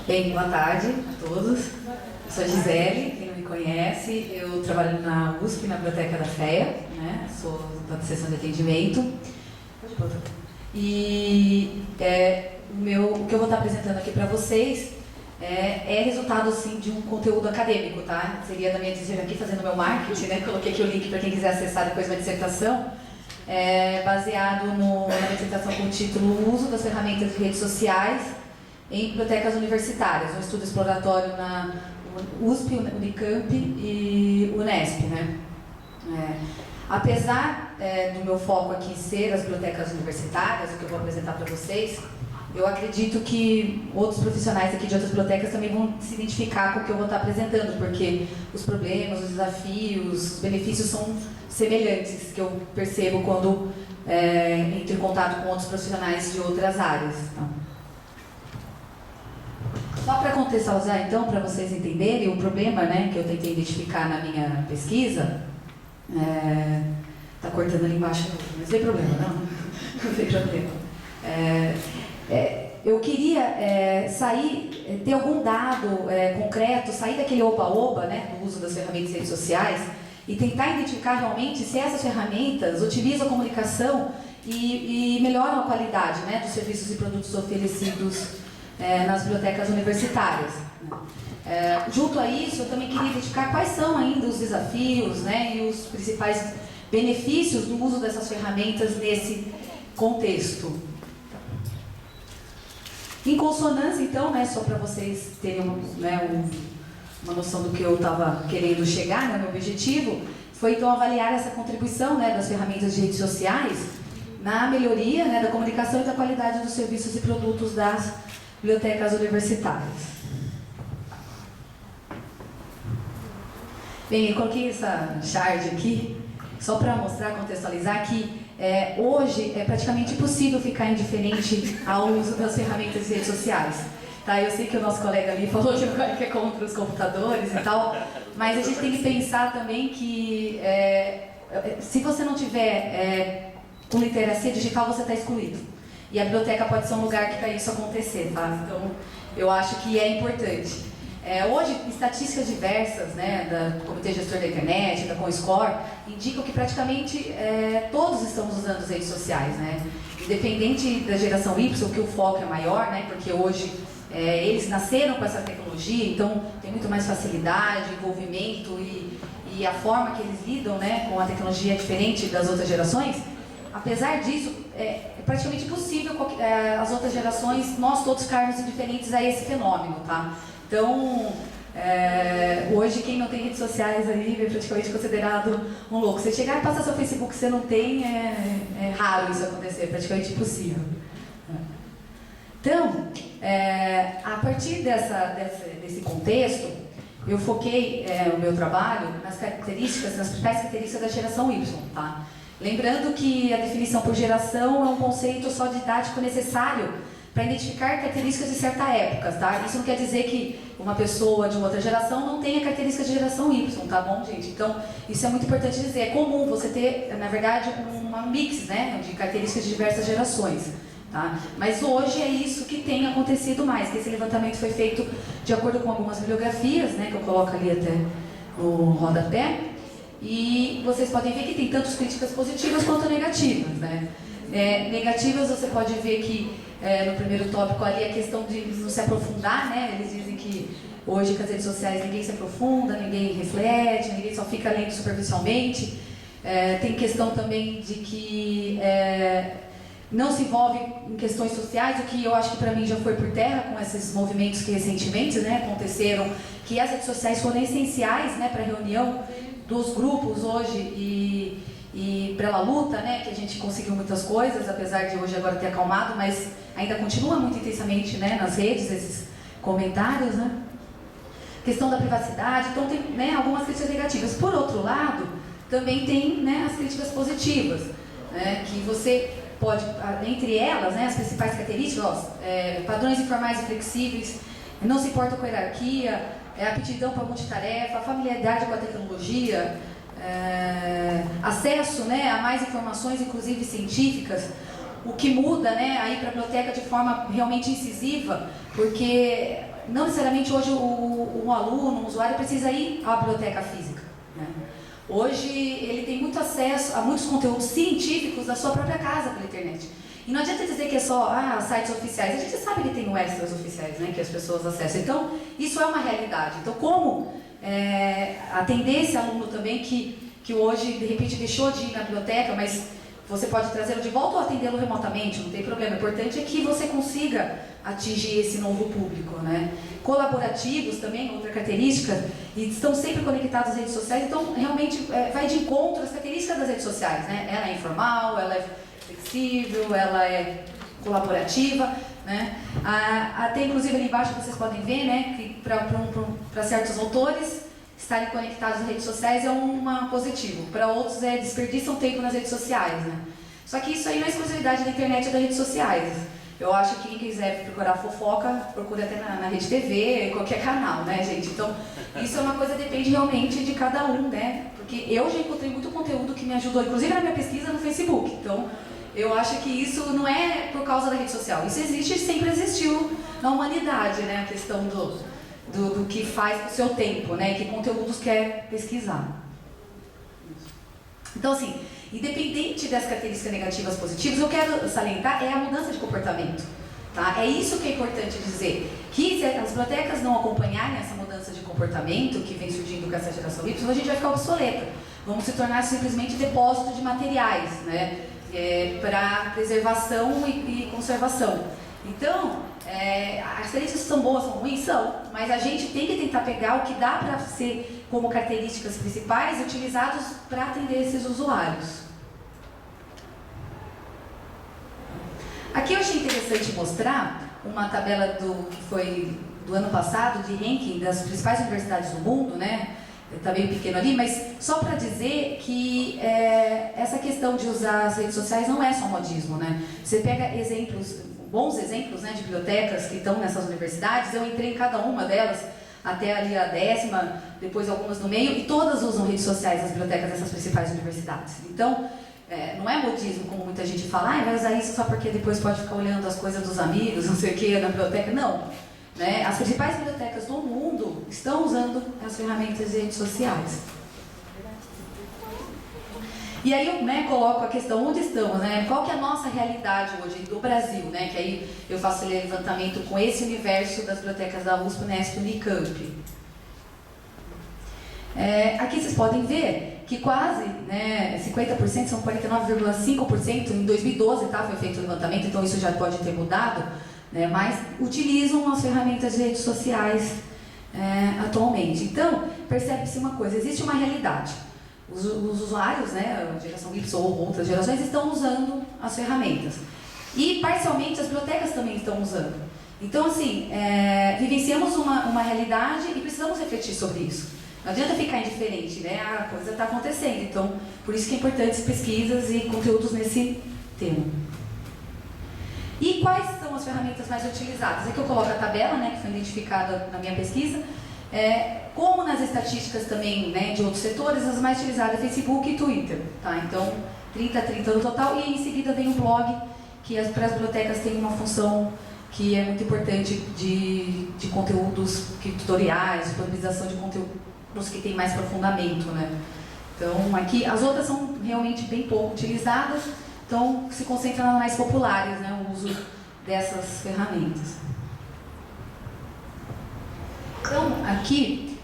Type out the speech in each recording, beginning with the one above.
Bem, boa tarde a todos. Eu sou a Gisele, quem não me conhece. Eu trabalho na USP, na Biblioteca da FEA, né? Sou da seção de atendimento. E o que eu vou estar apresentando aqui para vocês é resultado, assim, de um conteúdo acadêmico, tá? Seria da minha dissertação aqui, fazendo meu marketing, né? Coloquei aqui o link para quem quiser acessar depois minha dissertação. Baseado na minha dissertação com o título O Uso das Ferramentas de Redes Sociais em Bibliotecas Universitárias, um estudo exploratório na USP, Unicamp e Unesp, né? Apesar do meu foco aqui ser as bibliotecas universitárias, o que eu vou apresentar para vocês, eu acredito que outros profissionais aqui de outras bibliotecas também vão se identificar com o que eu vou estar apresentando, porque os problemas, os desafios, os benefícios são semelhantes, que eu percebo quando entro em contato com outros profissionais de outras áreas. Tá? Só para contextualizar, então, para vocês entenderem o problema, né, que eu tentei identificar na minha pesquisa, tá cortando ali embaixo, mas não tem problema, não tem problema. Eu queria ter algum dado concreto, sair daquele oba-oba, né, do uso das ferramentas de redes sociais e tentar identificar realmente se essas ferramentas utilizam a comunicação e melhoram a qualidade, né, dos serviços e produtos oferecidos nas bibliotecas universitárias. Junto a isso, eu também queria identificar quais são ainda os desafios, né, e os principais benefícios do uso dessas ferramentas nesse contexto. Em consonância, então, né, só para vocês terem uma noção do que eu estava querendo chegar, né, meu objetivo, foi então avaliar essa contribuição, né, das ferramentas de redes sociais na melhoria, né, da comunicação e da qualidade dos serviços e produtos das bibliotecas universitárias. Bem, eu coloquei essa chart aqui só para mostrar, contextualizar que hoje é praticamente impossível ficar indiferente ao uso das ferramentas de redes sociais. Tá? Eu sei que o nosso colega ali falou que é contra os computadores e tal, mas a gente tem que pensar também que se você não tiver com literacia digital, você está excluído. E a biblioteca pode ser um lugar que para isso acontecer, tá? Então, eu acho que é importante. Hoje, estatísticas diversas, né, do Comitê Gestor da Internet, da Comscore, indicam que praticamente todos estamos usando as redes sociais, né? Independente da geração Y, que o foco é maior, né, porque hoje eles nasceram com essa tecnologia, então tem muito mais facilidade, envolvimento e a forma que eles lidam, né, com a tecnologia é diferente das outras gerações. Apesar disso, é praticamente impossível as outras gerações, nós todos ficarmos indiferentes a esse fenômeno, tá? Então, hoje quem não tem redes sociais aí é praticamente considerado um louco. Você chegar e passar seu Facebook que você não tem, é raro isso acontecer, é praticamente impossível. Então, a partir desse contexto, eu foquei o meu trabalho nas principais características da geração Y, tá? Lembrando que a definição por geração é um conceito só didático necessário para identificar características de certa época, tá? Isso não quer dizer que uma pessoa de uma outra geração não tenha características de geração Y, tá bom, gente? Então, isso é muito importante dizer. É comum você ter, na verdade, uma mix, né, de características de diversas gerações, tá? Mas hoje é isso que tem acontecido mais, que esse levantamento foi feito de acordo com algumas bibliografias, né, que eu coloco ali até no rodapé. E vocês podem ver que tem tanto críticas positivas quanto negativas, né? Negativas você pode ver que no primeiro tópico ali a questão de não se aprofundar, né? Eles dizem que hoje com as redes sociais ninguém se aprofunda, ninguém reflete, ninguém só fica lendo superficialmente. Tem questão também de que não se envolve em questões sociais, o que eu acho que para mim já foi por terra com esses movimentos que recentemente, né, aconteceram, que as redes sociais foram essenciais, né, para a reunião dos grupos hoje e pela luta, né, que a gente conseguiu muitas coisas, apesar de hoje agora ter acalmado, mas ainda continua muito intensamente, né, nas redes, esses comentários, né. Questão da privacidade, então tem, né, algumas críticas negativas. Por outro lado, também tem, né, as críticas positivas, né, que você pode, entre elas, né, as principais características, padrões informais e flexíveis, não se importa com a hierarquia, a aptidão para multitarefa, a familiaridade com a tecnologia, acesso, né, a mais informações, inclusive científicas, o que muda, né, aí para a biblioteca de forma realmente incisiva, porque não necessariamente hoje um aluno, um usuário precisa ir à biblioteca física, né? Hoje ele tem muito acesso a muitos conteúdos científicos da sua própria casa pela internet. E não adianta dizer que é só sites oficiais, a gente sabe que tem o extras oficiais, né, que as pessoas acessam. Então, isso é uma realidade. Então, como atender esse aluno também que hoje, de repente, deixou de ir na biblioteca, mas você pode trazê-lo de volta ou atendê-lo remotamente, não tem problema. O importante é que você consiga atingir esse novo público, né? Colaborativos também, outra característica, e estão sempre conectados às redes sociais, então realmente vai de encontro às características das redes sociais, né? Ela é informal, ela é flexível, ela é colaborativa, né? Até inclusive ali embaixo vocês podem ver, né, que para certos autores estarem conectados às redes sociais é positivo, para outros desperdiçam tempo nas redes sociais, né? Só que isso aí não é exclusividade da internet ou das redes sociais. Eu acho que quem quiser procurar fofoca, procura até na Rede TV, qualquer canal, né, gente? Então, isso é uma coisa que depende realmente de cada um, né? Porque eu já encontrei muito conteúdo que me ajudou, inclusive na minha pesquisa no Facebook. Então, eu acho que isso não é por causa da rede social. Isso existe e sempre existiu na humanidade, né? A questão do que faz com o seu tempo, né? Que conteúdos quer pesquisar. Então, assim, independente das características negativas positivas, eu quero salientar a mudança de comportamento. Tá? É isso que é importante dizer. Que se as bibliotecas não acompanharem essa mudança de comportamento que vem surgindo com essa geração Y, a gente vai ficar obsoleta. Vamos se tornar simplesmente depósito de materiais, né? Para preservação e conservação. Então, as características são boas, são ruins? São, mas a gente tem que tentar pegar o que dá para ser como características principais utilizados para atender esses usuários. Aqui eu achei interessante mostrar uma tabela que foi do ano passado, de ranking das principais universidades do mundo, né? Está meio pequeno ali, mas só para dizer que essa questão de usar as redes sociais não é só modismo, né? Você pega bons exemplos, né, de bibliotecas que estão nessas universidades, eu entrei em cada uma delas, até ali a 10ª, depois algumas no meio, e todas usam redes sociais nas bibliotecas dessas principais universidades. Então, não é modismo, como muita gente fala, vai usar isso só porque depois pode ficar olhando as coisas dos amigos, não sei o que, na biblioteca. Não. Né? As principais bibliotecas do mundo estão usando as ferramentas de redes sociais. E aí eu coloco a questão, onde estamos, né? Qual que é a nossa realidade hoje do Brasil, né? Que aí eu faço esse levantamento com esse universo das bibliotecas da USP, Unesp e Unicamp. Aqui vocês podem ver que quase 50%, são 49,5% em 2012, tá? Foi feito o levantamento, então isso já pode ter mudado, né? Mas utilizam as ferramentas de redes sociais atualmente. Então, percebe-se uma coisa, existe uma realidade. Os usuários, né, a geração Y ou outras gerações, estão usando as ferramentas. E, parcialmente, as bibliotecas também estão usando. Então, assim, vivenciamos uma realidade e precisamos refletir sobre isso. Não adianta ficar indiferente, né? A coisa está acontecendo. Então, por isso que é importante pesquisas e conteúdos nesse tema. E quais são as ferramentas mais utilizadas? Aqui eu coloco a tabela, né, que foi identificada na minha pesquisa. Como nas estatísticas também, né, de outros setores, as mais utilizadas é Facebook e Twitter. Tá? Então, 30 no total, e em seguida vem o blog, que para as bibliotecas tem uma função que é muito importante de conteúdos, tutoriais, disponibilização de conteúdos que tem mais aprofundamento, né? Então, aqui, as outras são realmente bem pouco utilizadas, então se concentra nas mais populares, né, o uso dessas ferramentas. Então, aqui,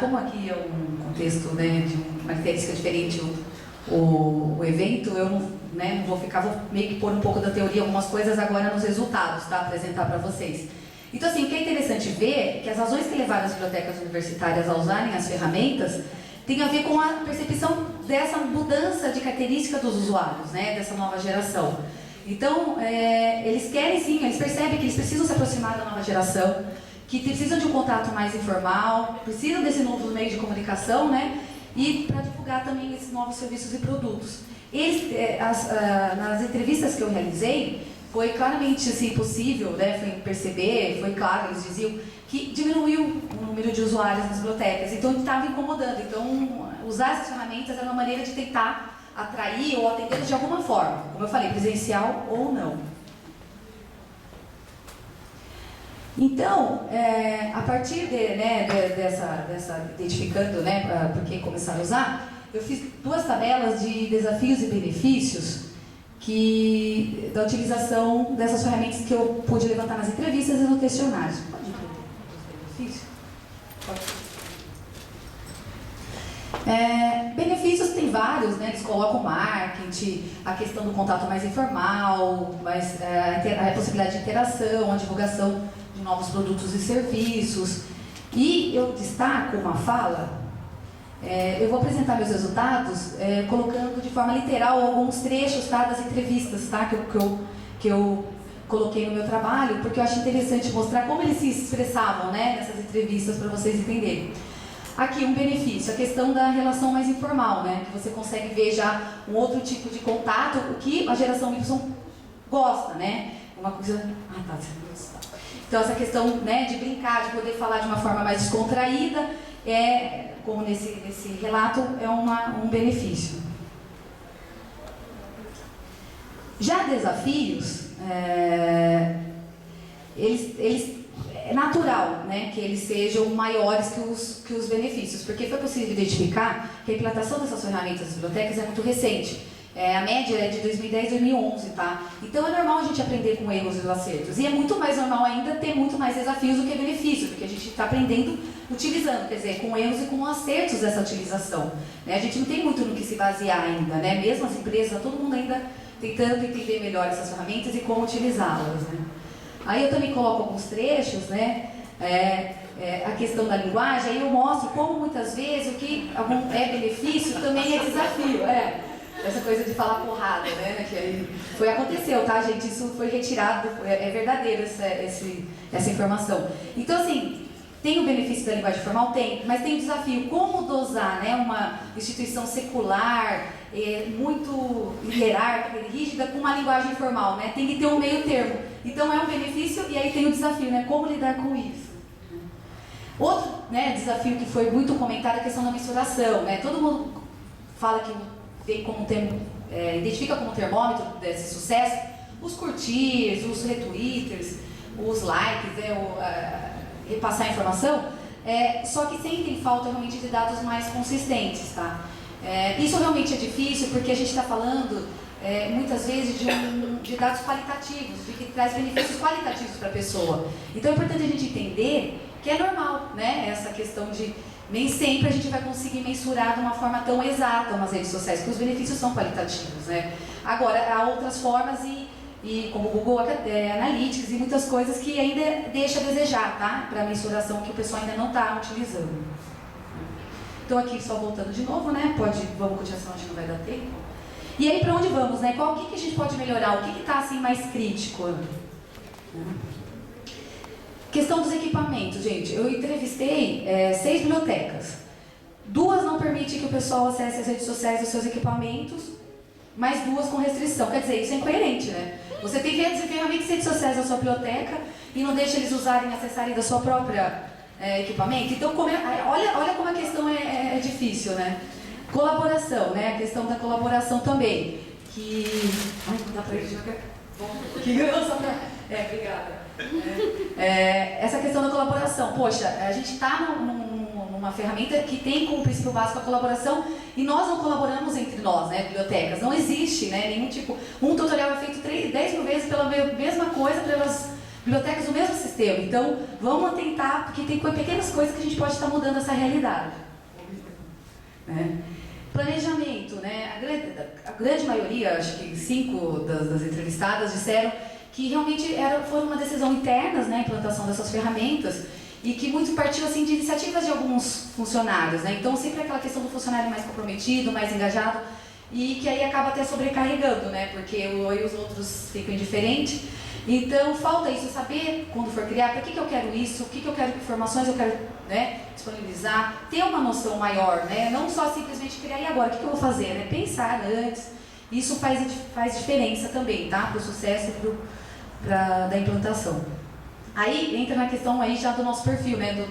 como aqui é um contexto, né, de uma característica diferente o evento, eu não vou meio que pôr um pouco da teoria, algumas coisas agora nos resultados, tá? Apresentar para vocês. Então, assim, o que é interessante ver é que as razões que levaram as bibliotecas universitárias a usarem as ferramentas tem a ver com a percepção dessa mudança de característica dos usuários, né, dessa nova geração. Então, eles querem sim, eles percebem que eles precisam se aproximar da nova geração, que precisam de um contato mais informal, precisam desse novo meio de comunicação, né, e para divulgar também esses novos serviços e produtos. Nas entrevistas que eu realizei, foi claramente assim, possível, né, foi perceber, foi claro, eles diziam que diminuiu o número de usuários nas bibliotecas, então estava incomodando. Então, usar essas ferramentas era uma maneira de tentar atrair ou atendê-los de alguma forma, como eu falei, presencial ou não. Então, a partir dessa identificando, né, por que começar a usar, eu fiz 2 tabelas de desafios e benefícios da utilização dessas ferramentas que eu pude levantar nas entrevistas e no questionário. Pode ir para os benefícios? Pode. Benefícios tem vários, né? Eles colocam marketing, a questão do contato mais informal, a possibilidade de interação, a divulgação de novos produtos e serviços. E eu destaco uma fala, eu vou apresentar meus resultados colocando de forma literal alguns trechos, tá, das entrevistas, tá, que eu coloquei no meu trabalho, porque eu acho interessante mostrar como eles se expressavam, né, nessas entrevistas, para vocês entenderem. Aqui um benefício, a questão da relação mais informal, né? Que você consegue ver já um outro tipo de contato, o que a geração Y gosta, né? Uma coisa... Ah, tá, você não gosta. Então essa questão, né, de brincar, de poder falar de uma forma mais descontraída, como nesse relato, é um benefício. Já desafios, é natural, né, que eles sejam maiores que os benefícios, porque foi possível identificar que a implantação dessas ferramentas das bibliotecas é muito recente. A média é de 2010 e 2011, tá? Então é normal a gente aprender com erros e acertos. E é muito mais normal ainda ter muito mais desafios do que benefícios, porque a gente está aprendendo utilizando, quer dizer, com erros e com acertos dessa utilização. Né? A gente não tem muito no que se basear ainda, né? Mesmo as empresas, todo mundo ainda tentando entender melhor essas ferramentas e como utilizá-las, né? Aí eu também coloco alguns trechos, né? A questão da linguagem, aí eu mostro como muitas vezes o que é benefício também é desafio. Essa coisa de falar porrada, né? Que aí aconteceu, tá, gente? Isso foi retirado, é verdadeiro essa informação. Então, assim, tem o benefício da linguagem formal? Tem, mas tem o desafio, como dosar, né? Uma instituição secular, muito hierárquica, rígida, com uma linguagem informal, né? Tem que ter um meio termo. Então é um benefício e aí tem o desafio, né? Como lidar com isso? Outro, né, desafio que foi muito comentado é a questão da mensuração, né? Todo mundo fala que tem como identifica como termômetro desse sucesso os curtirs, os retweeters, os likes, repassar a informação, só que sentem falta realmente de dados mais consistentes, tá? Isso realmente é difícil porque a gente está falando muitas vezes de dados qualitativos, de que traz benefícios qualitativos para a pessoa. Então é importante a gente entender que é normal, né, essa questão de nem sempre a gente vai conseguir mensurar de uma forma tão exata nas redes sociais, porque os benefícios são qualitativos, né? Agora, há outras formas e como o Google Analytics e muitas coisas que ainda deixa a desejar, tá? Para a mensuração que o pessoal ainda não está utilizando. Então aqui, só voltando de novo, né? Vamos continuar, senão acho que não vai dar tempo. E aí, para onde vamos, né? O que a gente pode melhorar? O que está assim mais crítico? Questão dos equipamentos, gente. Eu entrevistei 6 bibliotecas. 2 não permitem que o pessoal acesse as redes sociais dos seus equipamentos, mas 2 com restrição. Quer dizer, isso é incoerente, né? Você tem ferramentas de redes sociais da sua biblioteca e não deixa eles usarem e acessarem da sua própria equipamento. Então, olha como a questão é difícil, né? Colaboração, né? A questão da colaboração também. Ai, não dá pra ir. Obrigada. Essa questão da colaboração. Poxa, a gente está numa ferramenta que tem como princípio básico a colaboração e nós não colaboramos entre nós, né, bibliotecas. Não existe, né, nenhum tipo... Um tutorial é feito 10 mil vezes pela mesma coisa, pelas bibliotecas do mesmo sistema. Então, vamos tentar, porque tem pequenas coisas que a gente pode estar mudando essa realidade. Planejamento, né? A grande maioria, acho que 5 das entrevistadas disseram que realmente foi uma decisão interna, né, a implantação dessas ferramentas, e que muito partiu assim, de iniciativas de alguns funcionários, né? Então sempre aquela questão do funcionário mais comprometido, mais engajado, e que aí acaba até sobrecarregando, né? Porque aí os outros ficam indiferentes. Então falta isso, saber quando for criar, para que eu quero isso, o que eu quero, que informações eu quero, né, disponibilizar, ter uma noção maior, né? Não só simplesmente criar, e agora, o que eu vou fazer, né? Pensar antes. Isso faz diferença também, tá? Para o sucesso e da implantação. Aí entra na questão aí já do nosso perfil, né?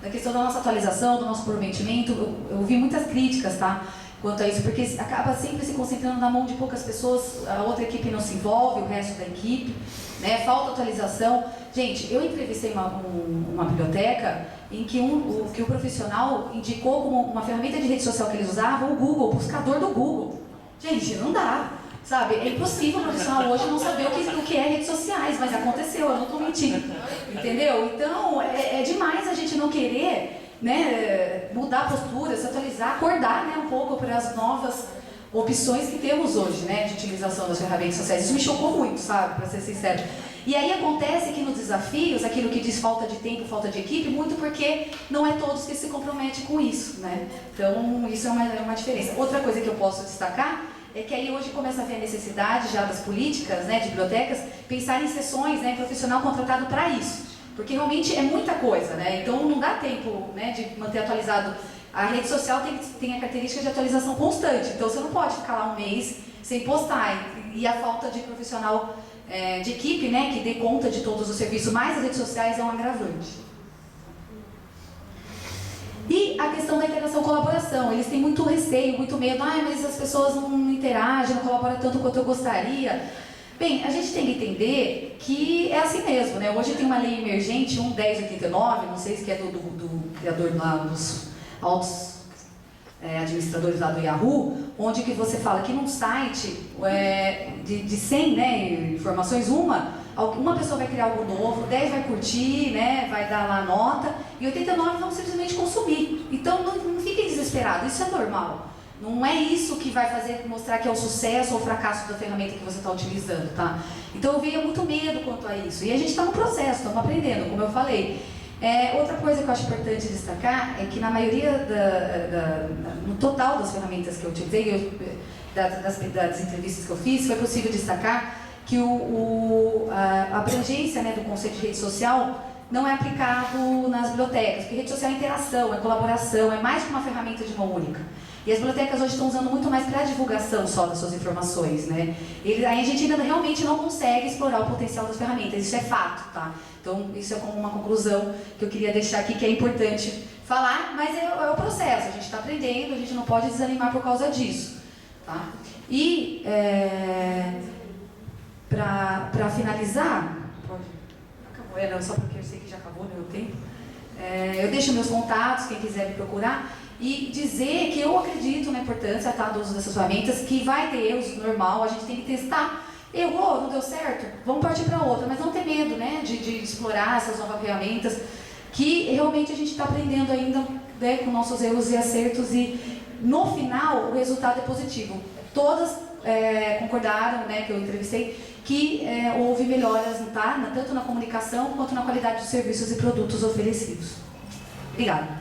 Da questão da nossa atualização, do nosso comprometimento. Eu ouvi muitas críticas, tá? Quanto a isso, porque acaba sempre se concentrando na mão de poucas pessoas, a outra equipe não se envolve, o resto da equipe, né? Falta atualização. Gente, eu entrevistei uma biblioteca em que o profissional indicou como uma ferramenta de rede social que eles usavam o Google, o buscador do Google. Gente, não dá, sabe? É impossível o profissional hoje não saber o que é redes sociais, mas aconteceu, eu não estou mentindo, entendeu? Então, é demais a gente não querer, né, mudar a postura, se atualizar, acordar, né, um pouco para as novas opções que temos hoje, né, de utilização das ferramentas sociais. Isso me chocou muito, sabe, para ser sincero. E aí acontece que nos desafios, aquilo que diz falta de tempo, falta de equipe, muito porque não é todos que se comprometem com isso, né? Então, isso é uma diferença. Outra coisa que eu posso destacar é que aí hoje começa a ver a necessidade já das políticas, né, de bibliotecas, pensar em sessões, né, profissional contratado para isso. Porque realmente é muita coisa, né? Então não dá tempo, né, de manter atualizado. A rede social tem a característica de atualização constante, então você não pode ficar lá um mês sem postar. E a falta de profissional de equipe, né, que dê conta de todos os serviços, mais as redes sociais, é um agravante. E a questão da interação e colaboração, eles têm muito receio, muito medo, mas as pessoas não interagem, não colaboram tanto quanto eu gostaria. Bem, a gente tem que entender que é assim mesmo, né? Hoje tem uma lei emergente, 1089, não sei se que é do criador lá dos altos administradores lá do Yahoo, onde que você fala que num site de 100, né, informações, uma pessoa vai criar algo novo, 10 vai curtir, né, vai dar lá a nota, e 89 vão simplesmente consumir. Então não fiquem desesperados, isso é normal. Não é isso que vai mostrar que é o sucesso ou o fracasso da ferramenta que você está utilizando, tá? Então eu vejo muito medo quanto a isso. E a gente está no processo, estamos aprendendo, como eu falei. Outra coisa que eu acho importante destacar é que na maioria, no total das ferramentas que eu utilizei, das entrevistas que eu fiz, foi possível destacar que a abrangência, né, do conceito de rede social não é aplicado nas bibliotecas, porque rede social é interação, é colaboração, é mais que uma ferramenta de mão única. E as bibliotecas hoje estão usando muito mais para a divulgação só das suas informações, né? Aí a gente ainda realmente não consegue explorar o potencial das ferramentas, isso é fato, tá? Então, isso é como uma conclusão que eu queria deixar aqui, que é importante falar, mas é o processo, a gente está aprendendo, a gente não pode desanimar por causa disso, tá? E, para finalizar, acabou, não, só porque eu sei que já acabou o meu tempo, eu deixo meus contatos, quem quiser me procurar, e dizer que eu acredito na importância, tá, do uso dessas ferramentas, que vai ter erros, normal, a gente tem que testar. Errou, não deu certo? Vamos partir para outra, mas não ter medo, né, de explorar essas novas ferramentas, que realmente a gente está aprendendo ainda, né, com nossos erros e acertos, e no final o resultado é positivo. Todas concordaram, né, que eu entrevistei, que houve melhoras, tá, tanto na comunicação quanto na qualidade dos serviços e produtos oferecidos. Obrigada.